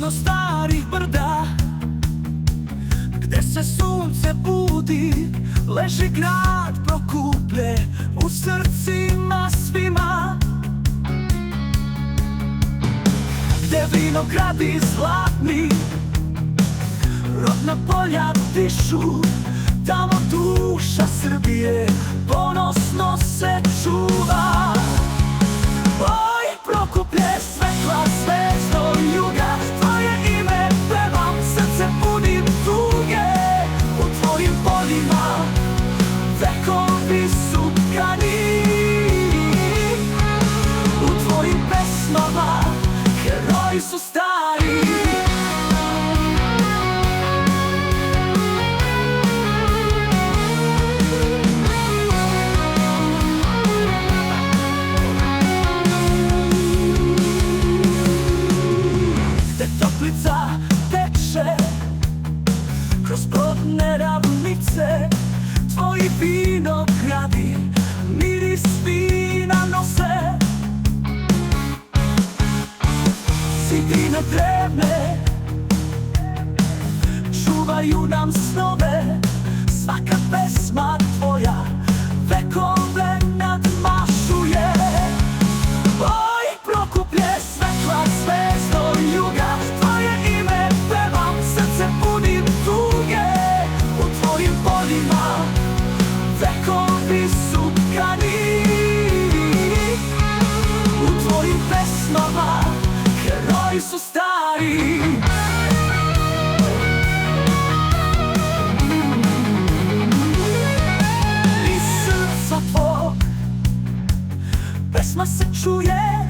Odno starih brda, gde se sunce budi, leži grad Prokuplje u srcima svima. Gde vinogradi zlatni rodna polja dišu, tamo duša Srbije ponosno se čuva. Oj, Prokuplje, svetla zvezdo juga, tvoje ime pevam, srce punim tuge. U tvojim poljima vekovi su tkani, u tvojim pesmama heroji su stari. Toplica teče kroz plodne ravnice, tvoji vinogradi miris vina nose. Zidine drevne čuvaju nam snove, svaka pesma tvoja vekove nadmašuje. Oj, Prokuplje, svetla zvezdo juga, tvoje ime pevam, srce punim tuge. U tvojim poljima vekovi su tkani, u tvojim pesmama heroji su stari. Iz srca tvog pesma se čuje,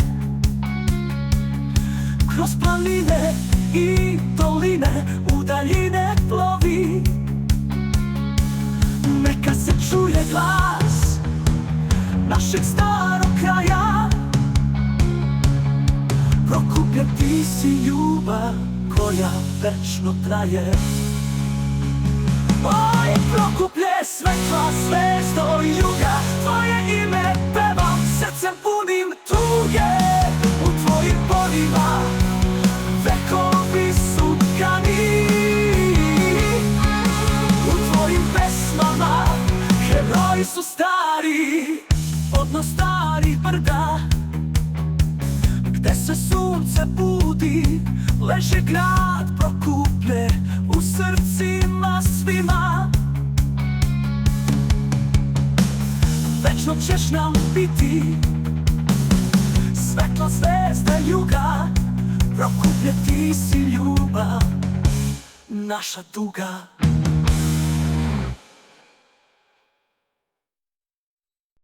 kroz planine i doline u daljine plovi. Neka se čuje glas našeg starog kraja. Prokuplje, ti si ljubav koja večno traje. Oj, Prokuplje, svetla zvezdo juga, tvoje ime pevam, srcem punim tuge. U tvojim poljima vekovi su tkani, u tvojim pesmama heroji su stari. Odno starih brda, gde se sunce budi, leži grad Prokuplje u srcima svima. Večno ćeš nam biti svetla zvezda juga. Prokuplje, ti si ljubav naša duga.